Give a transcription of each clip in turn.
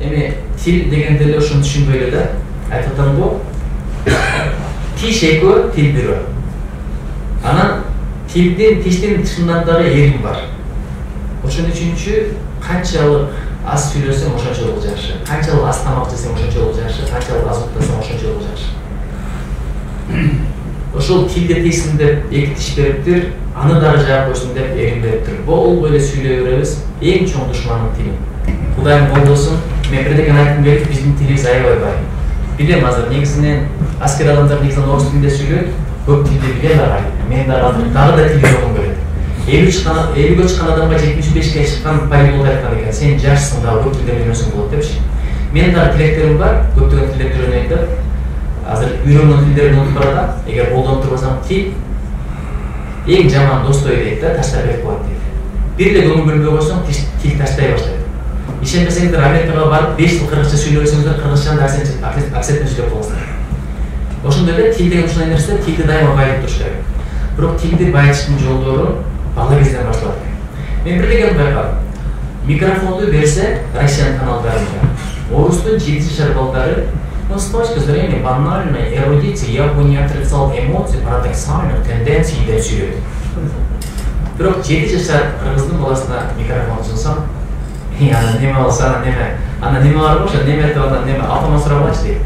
эми тил дегенде эле ошону түшүнбөй эле да айтып атам го. Тиш экөө, тил бирөө. Анан тиштин тышынан дагы эрим бар. Ошон үчүнчү канчалык аз сүйлөсөң ошончолук жакшы. Канчалык аз тамак жесең ошончолук жакшы, канчалык аз уктасаң ошончолук жакшы. Ошол тилде тейсин деп эки тиш бериптир, аны дагы жаап койсун деп эрим бериптир. Болбой эле сүйлөй беребиз. Эң чоң душманым тилим. Кудайым болбосун, мен бирдекен айткым келип, биздин тилибиз аябай бай. Билем азыр негизинен аскер адамдар негизинен орус тилинде сүйлөйт, көп тилди билем ага. Мен дагы да тил окугум келет. 50 чыккан адамга 75 чыккан полиглот айткан экен. Сен жашсың дагы көп тилдерди үйрөнсөң болот депчи. Менин дагы тилектерим бар, көптөгөн тилдерди үйрөнөйт деп. Азыр үйрөнгөн тилдерди унутуп баратам. Эгер колдонуп турбасам тил эң жаман достой дейт да, таштап кетип коет дейт. Бир эле көңүл бөлбөй койсоң тил таштай баштайт. Ишенбесеңдер Америкага барып 5 жыл кыргызча сүйлөсөңүздөр кыргызчаны акцентин сүйлөп коесуңдар. Ошондой эле тил деген ушундай нерсе, тилди дайыма байытып туруш керек. Бирок тилди байытыштын жолдору бала кезден башталат экен. Мен бирдегени байкадым. Микрофонду берсе Россиянын каналдарында орустун 7 жашар балдары с точки зрения банальной эрудиции я бы не отрицал эмоций, парадоксальных тенденций деп сүйлөйт. Бирок 7 жашар кыргыздын баласына микрофон сунсам, ана неме бар ошо неме айтып анан неме атама сурабачы дейт.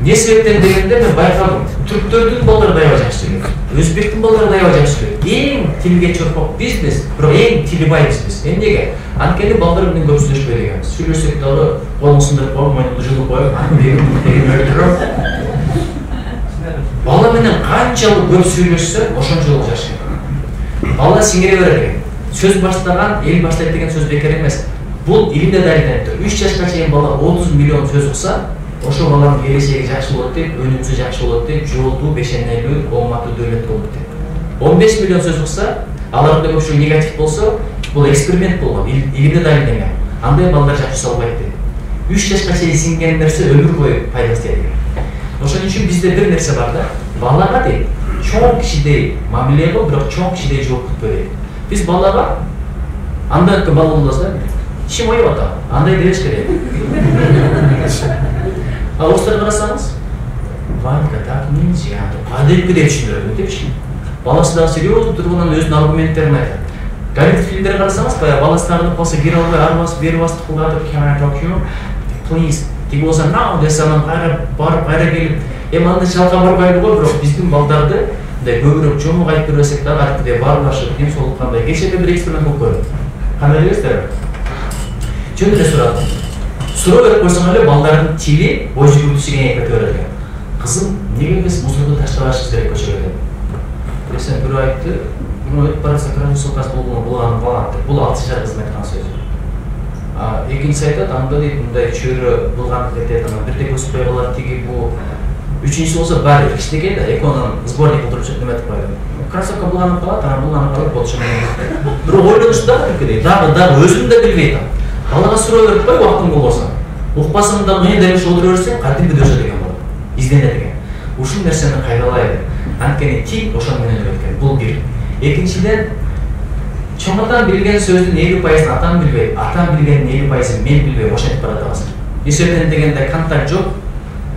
Не себептен дегенде мен байкадым, түрктөрдүн балдары дайыма жакшы сүйлөйт, өзбектин балдары дайыма жакшы сүйлөйт. Эң тилге чорпок бизбиз, бирок эң тили бай бизбиз. Эмнеге? Анткени балдар менен көп сүйлөшпөйт экен. Сүйлөшсөк дагы колун сындырып коюп, мойнумду жылып коюп, деген өлтүрөп. Бала менен канчалык көп сүйлөшсө, ошончолук жакшы. Бала сиңире берет экен. Сөз баштаган эл баштайт деген сөз бекер эмес. Бул илимде далилдениптир. 3 жашка чейин бала 30 миллион сөз укса, ошо баланын келечеги жакшы болот дейт, өнүмүсү жакшы болот дейт, жолду, бешенелүү, ооматтуу дөөлөт болот дейт. 15 миллион сөз укса, аларда көпчүлүгү негатив болсо, бул эксперимент болгон, илимде далилденген. Андай балдар жакшы албайт дейт. 3 жашка чейин сиңген нерсе өмүр бою пайдасы тиет экен. Ошон үчүн бизде бир нерсе бар да, балага дейт, чоң кишидей мамиле кыл, бирок чоң кишидей жооп күтпө дейт. Биз балага андай бала болсо да, ишим оюп атам, андай дебеш керек. А орустар карасаңыз, Ванька так нельзя, кадайбы деп түшүндүрөт депчи. Баласы дагы серьезно тургунан өзүнүн аргументтерин айтат. Голливуд фильмдерин карасаңыз, баягы баласы тагынып калса, кире албай арбасы бери басып кылдатып, can I talk to you? Please. Тиги болсо now десе анан барып кайра келип, эми андай чалка барбайды го, бирок биздин балдарды мындай көбүрөөк жомук айтып берсек дагы артыгы баарлашып, дем соолук кандай. Кечээ бир эксперимент болуп көрдүм. Кандай дебесиздерби? Жөн эле сурадым. Суроо берип койсоң эле балдардын тили ой жүгүртүүсү кеңейип кете берет экен. Кызым, эмнеге биз мусорду таштабашыбыз керек көчөгө деп. Десем бирөө айтты, муну өтүп баратса крайний сокас болгон балат деп. Бул 6 жашар кыздын айткан сөзү. Экинчиси айтат, анда дейт мындай чөйрө булган кетет, анан бирде көзүкпөй калат, тиги бул. Үчүнчүсү болсо баары кичинекей да, эконун сборник кылдырып чыгып неметип койду. Кроссовка булганып калат, анан булганып калып болчу менен. Бирок ойлонуш дагы тиркедей, дагы өзүм да билбей атам. Балага суроо берип кой, убактың болбосо. Укпасаң да мыйын деп отура берсең, кадимби дөшө деген болот. Изденет экен. Ушул нерсени кайралайлы. Анткени тил ошон менен өткөн. Бул бир. Экинчиден, чоң атам билген сөздүн 50% атам билбейт, атам билгендин 50% мен билбей ошентип баратабыз. Эсептен дегенде контакт жок.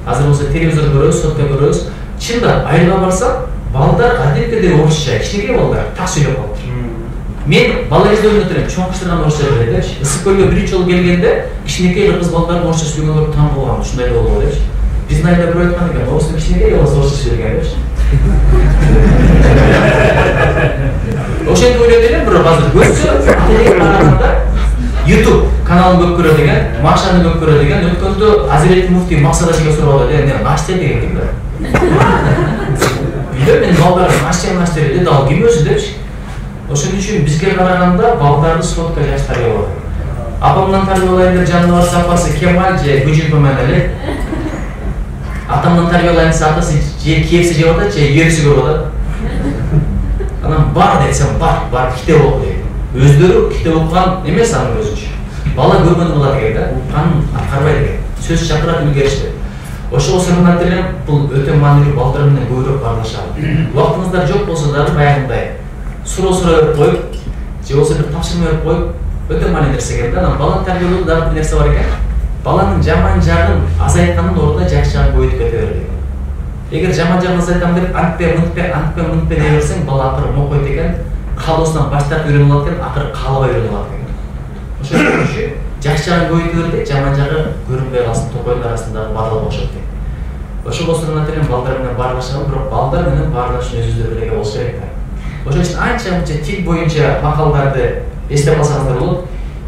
Азыр болсо телевизор көрөбүз, сотка көрөбүз. Чында айылга барсак, балдар кадимкидей орусча, кичинекей балдар так сүйлөп калат. Мен бала кезде ойлонотурмун, чоң кишилерден орусча билет депчи. Ысык көлгө биринчи жолу келгенде кичинекей кыз балдар орусча сүйлөгөнгө таң калгам, ушундай эле болду депчи. Биздин айылда бирөө айткан экен, орустун кичинекей баласы орусча сүйлөгөн депчи. Ошентип ойлойт элем, бирок азыр көзсө караганда YouTube каналын көп көрөт экен, Машаны көп көрөт экен. Өткөндө Азиретти муфтий Максат Ажиге сурап атат, "Эмне наш деген ким?" Билем мен балдарым наш деди, ал ким өзү депчи. Ошон үчүн бизге караганда балдарды сотка жаш тарбиялап. Апамдан тарбиялайын деп жаныбар сапасы Кемаль же Гүжүнпөмен эле. Атамдан тарбиялайын сапасы же кепси жеп атат, же ерси көрүп атат. Анан бар десем бар китеп оку дейт. Өздөрү китеп окуган эмес анын өзүнчө. Бала көргөнү кылат экен да, укканын аткарбайт экен. Сөз чакырат үлгеришти. Ошого сырмат элем, бул өтө маанилүү, балдар менен көбүрөөк баарлашалы. Убактыңыздар жок болсо дагы баягындай суроо берип коюп, же болсо бир тапшырма берип коюп, өтө маанилүү нерсе экен да. Анан баланы тарбиялоодо дагы бир нерсе бар экен. Баланын жаман жагын азайткандын ордуна жакшы жагын көбөйтүп кете бер деген. Эгер жаман жагын азайтам деп антпе мынтпе дей берсең, бала акыры мокойт экен, каалоосунан баш тартып үйрөнүп алат экен, акыры каалабай үйрөнүп алат экен. Ошол үчүн жакшы жагын көбөйтүп бер, жаман жагы көрүнбөй калсын, токойдун арасындагы бадал окшоп дейт. Ошол болсо натырын балдар менен баарлашабы, бирок балдар менен баарлашуу өзүнүн эле болуш керек да. Ошол үчүн анча-мынча тил боюнча макалдарды эстеп калсаңыздар болот.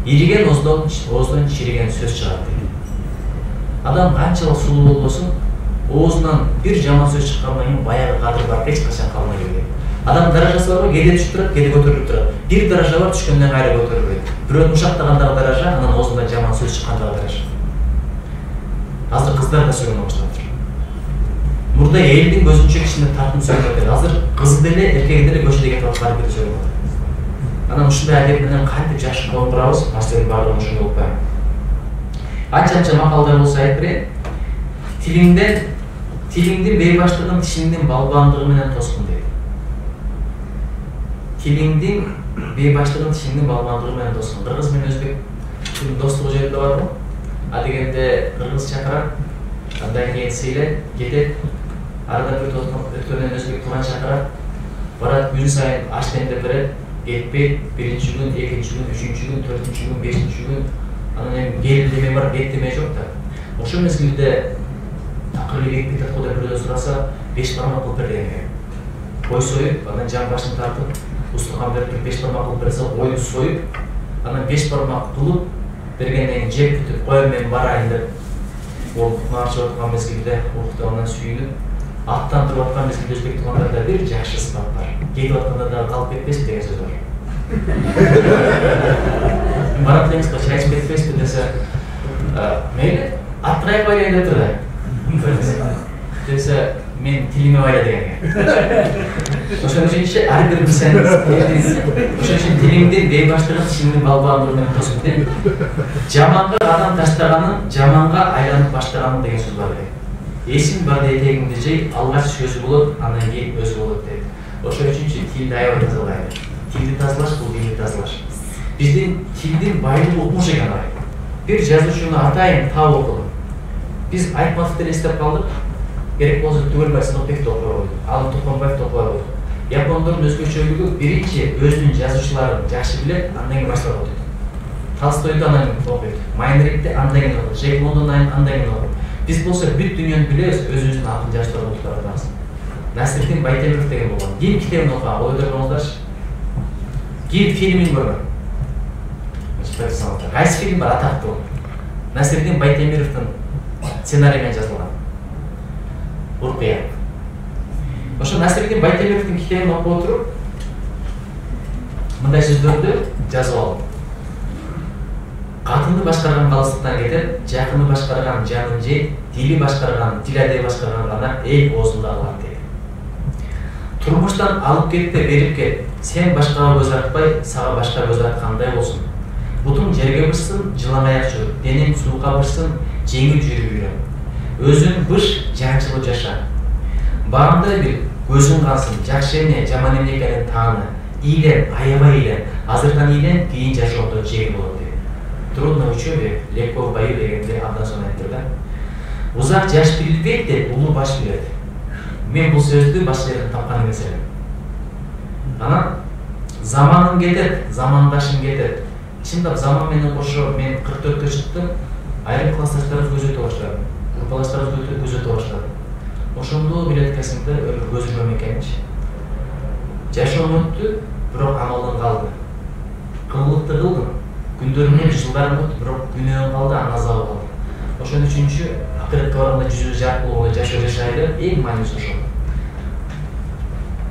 Ириген оозунан чириген сөз чыгат дейт. Адам канчалык сулуу болбосун, оозунан бир жаман сөз чыккандан кийин баягы кадыр бар эч качан калмай келет. Адам даражасы барбы, кээде түшүп турат, кээде көтөрүлүп турат. Бир даража бар, түшкөндөн кайра көтөрүлөт. Бирөөнү ушактагандагы даража, анан оозунан жаман сөз чыккандагы даража. Азыр кыздар да сөйлөй баштап. Мурда элдин көзүнчө кичине тартым сөйлөп, азыр кыз деле, эркек деле көчөдө кетип аткан бир сөйлөп. Анан ушундай адеп менен кантип жашып коңгурабыз, маселенин баардыгы ошондой болуп калат. Анча макалдар болсо айтып берейин. Тилиңдин бейбаштыгын тишиңдин балбандыгы менен тоскун дейт. Тилиңдин бейбаштыгын тишиңдин балбандыгы менен тоскун. Кыргыз менен өзбек тилинин достугу жерде барбы? Адегенде кыргыз чакырат, андан кийин сыйлайт, кетет. Арада бир өткөндөн өзбек тууган чакырат, барат, күн сайын аш демдеп берет, кетпейт. Биринчи күн, экинчи күн, үчүнчү күн, төртүнчү күн, бешинчи күн. Анан эми келиндеме бар, кеттеме жок да. Ошол мезгилде акыры кетпей жаткан бирөө сураса, 5 бармак кылып бер деген. Кой союп, анан жан башын тартып, устукан берип 5 бармак кылып берсе, ойду союп, анан 5 бармак кылып бергенден кийин жеп бүтүп, коем мен барайын деп, ол кутмакчы аткан мезгилде уктугандан сүйүнүп, аттан туруп аткан мезгилде өзбек туугандарда бир жакшы сыпат бар. Кетип атканда дагы калып кетпесин деген сөз бар. Барат деңизге чай ичип кетпесин десе, мейли, аттырайып байлайын деп турду. Десе, мен тилиме байла деген. Ошон үчүн ар бир сен ошон үчүн тилиңдин бейбаштыгын тишиңдин балбандыгы менен тосуп дейт. Жаманга кадам таштаганың, жаманга айланып баштаганың деген сөз бар дейт. Эсиң барда этегиңди жей, алгач өзү болот, андан кийин өзү болот дейт. Ошон үчүн тилди аябай тазалайлы. Тилди тазалаш бул динди тазалаш. Биздин тилдин байлыгы укмуш экен ай. Бир жазуучуну атайын таап окудум. Биз Айтматовду эстеп калдык. Керек болсо Түгөлбай Сыдыкбекти окуй койдук. Алы Тукманбаевди окуй койдук. Япондордун өзгөчөлүгү биринчи өзүнүн жазуучуларын жакшы билет, андан кийин баштап окуйт. Толстойду андан кийин окуйт. Майнрихти андан кийин окуйт. Жек Лондонду андан кийин окуйт. Биз болсо бүт дүйнөнү билебиз, өзүбүздүн акын жазуучуларды окуп барабыз. Насирдин Байтемиров деген болгон. Ким китебин окуган, ойлдорсуңуздарчы? Ким фильмин көргөн? Кайсы фильм бар атактуу? Насирдин Байтемировдун сценарий менен жазылган. Уркуя. Ошо Насирдин Байтемировдун китебин окуп отуруп, мындай сөздөрдү жазып алдым. Катынды башкарган калыстыктан кетет, жакыны башкарган жанын жейт, дили башкарган, тиладей башкарган гана эл оозунда калат дейт. Турмуштан алып кетти, берип кет. Сен башкага көз артпай, сага башка көз арткандай болсун. Бутуң жерге бышсын, жылан аяк жүр. Денең сууга бышсын, жеңил жүрүп үйрөн. Өзүң быш, жанчылып жаша. Баамдай бил, көзүң калсын, жакшы эмне, жаман эмне экенин тааны. Ийлен, аябай ийлен. Азыркан ийлен, кийин жашоодо жеңил болот дейт. Трудно учебе, легко в бою дегенде абдан соң айтты да. Узак жаш билбейт деп, улуу баш билет. Мен бул сөздү баш жерден тапкан эмес элем. Анан заманың кетет, замандашың кетет. Чындап заман менен кошо мен 44-кө чыктым, айрым классташтарыбыз көзөтө баштады. Группалаштарыбыз көзөтө баштады. Ошондо билет экенсиң да өмүр көзүмө экенчи. Жашоом өттү, бирок амалың калды. Кыллыкты кылдым. Күндөрүмдөн жылдарым өттү, бирок күнөөм калды, анын азабы калды. Ошон үчүнчү акыретке барганда жүзү жак болгондой жашоо жашайлы, эң мааниси ошол.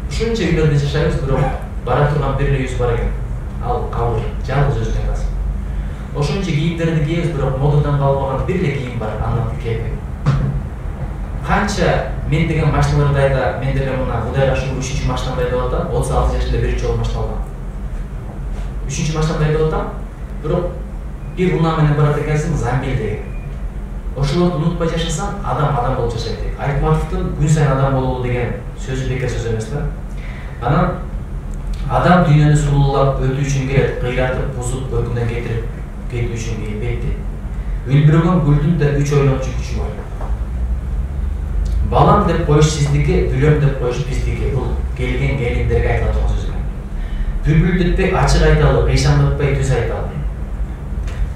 Ушунча үйлөрдө жашайбыз, бирок бара турган бир эле жүз бар экен. Ал кабыр, жалгыз өзүнө калсын. Ошончо кийимдерди кийебиз, бирок модадан калбаган бир эле кийим бар, анын аты кепи. Канча мен деген машиналарды айда, мен деле мына Кудайга шүгүр 3-чү машинамды айдап атам, 36 жашында биринчи жолу машина алгам. 3-чү машинамды айдап атам, бирок бир унаа менен барат экенсиң, замбил деген. Ошолорду унутпай жашасаң, адам болуп жашайт дейт. Айтматовдун күн сайын адам бололу деген сөзү бекер сөз эмес да. Анан Адам дүйнөнү сулуулап өтүү үчүн келет, кыйратып, бузуп, көркүнөн кетирип кетүү үчүн келбейт. Үлбүргөн гүлдүн да 3 ойлончу күчү бар. Балам деп коюш сиздики, бүлөм деп коюш биздики. Бул келген келиндерге айтылат сөз. Бүлбүлдетпей ачык айталы, кыйшандатпай түз айталы.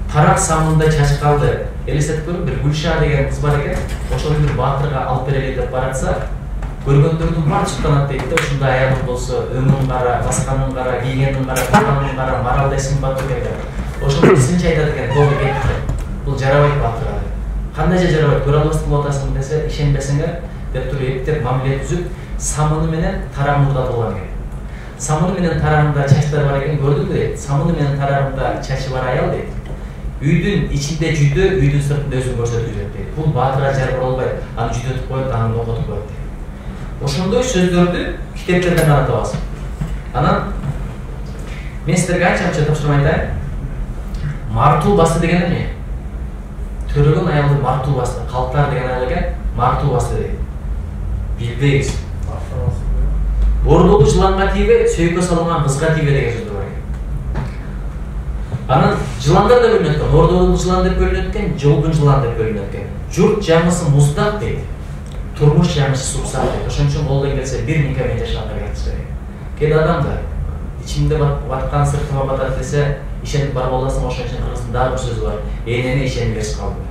Тарак самында чачып калды. Элестетип көрүң, бир Гүлша деген кыз бар экен. Ошону бир баатырга алып берели деп баратса, көргөндөрдүн баары чыктанат дейт да. Ушундай аялым болсо, өңүн кара, басканын кара, кийгенин кара, калганын кара, маралдай сымбаттуу экен. Ошону сынчы айтат экен, болду кетти. Бул жарабайт баатырга. Кандайча жарабайт, көрө албастык болуп атасың десе, ишенбесеңер деп туруп эптеп мамиле түзүп, самыны менен тарагын урдатып экен. Самыны менен тарагында чачтар бар экен, көрдүңбү дейт. Самыны менен тарагында чачы бар аял дейт. Үйдүн ичинде жүдө, үйдүн сыртында өзүн көрсөтүп жүрөт дейт. Бул баатырга жар боло албайт. Аны жүдөтүп коюп, аны окутуп коет дейт. Ошондой сөздөрдү китептерден карап табасың. Анан мен силерге анча тапшырма айтайын. Мартуу басты деген эмне? Төрөгөн аялды мартуу басты. Калктар деген аял экен, мартуу басты дейт. Билбейбиз. Бордолу жыланга тийбе, сөйкө салынган кызга тийбе деген сөздөр бар экен. Анан жыландар да бөлүнөт экен. Бордолу жылан деп бөлүнөт экен, жолдун жылан деп бөлүнөт экен. Журт жаңысы муздак дейт. Турмуш жаңысы супсак дейт. Ошон үчүн колдон келсе бир никемен жашаганга кетишет. Кээ адамдар ичимде баткан сыртыма батат десе, ишенип барып аласың. Ошон үчүн кыргыздын дагы бир сөзү бар. Энени ишенгес калды.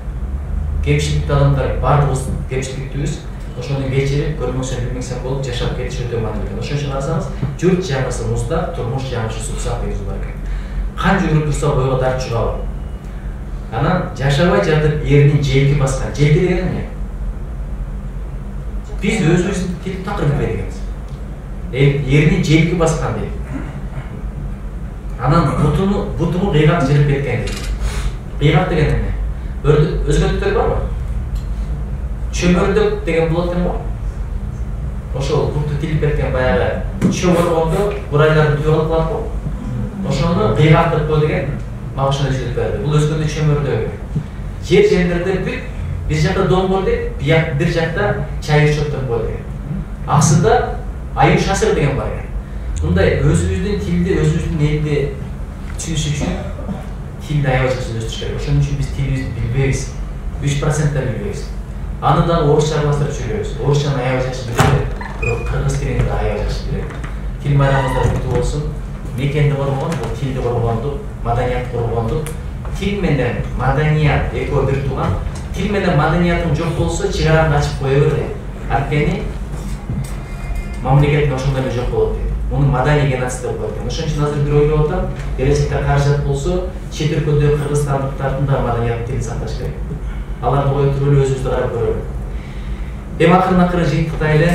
Кемчиликтүү адамдар баардыгыбыз кемчиликтүүбүз. Ошону кечирип, көрмөксөн билмексен болуп жашап кетиш өтө маанилүү. Ошон үчүн карасаңыз, журт жаңысы муздак, турмуш жаңысы супсак деген сөз бар экен. Кан жүгүрүп турса бойго дарт чыгабы. Анан жашабай жатып эринин желки баскан. Желки деген эмне? Биз өзүбүздүн тил такыр билбей дегенбиз. Эринин желки баскан дейт. Анан бутуну кыйгак жырып кеткен дейт. Кыйгак деген эмне? Өзгөчтөр барбы? Чөмөрдөк деген болот экен го. Ошол буту тилип кеткен баягы чөмөргөндө бурайларды түбө кылып калат го. Ошону кыйгак деп коет экен. Магышына түшүрүп берди. Бул өзгөндө чөмөрдөк. Жерлерде бүт бир жакта домбор дейт, бир жакта чай ичет деп коет экен. Аксыда аю шасыр деген бар экен. Мындай өзүбүздүн тилди, өзүбүздүн элди түшүнүш үчүн тилди аябай сөздөштүрүш керек. Ошон үчүн биз тилибизди билбейбиз. 3% билбейбиз. Аны да орусча аралаштырып жүрөбүз. Орусчаны аябай жакшы билет, бирок кыргыз тилин да аябай жакшы билет. Тил байрамыңыздар бүтүп болсун. Мекенди коргон, бул тилди коргондук, маданиятты коргондук. Тил менен маданият экөө бир тууган. Тил менен маданиятың жок болсо, чыгараңды ачып кое бер дейт. Анткени мамлекеттин ошондой эле жок болот дейт. Муну маданий геноцид деп коет. Ошон үчүн азыр бир ойлоп атам, келечекте каражат болсо, чет өлкөдөгү кыргызстандыктардын да маданият тилин сакташ керек. Аларды коюп туруп эле өзүбүздү карап көрөлү. Эми акырын жыйынтыктайлы.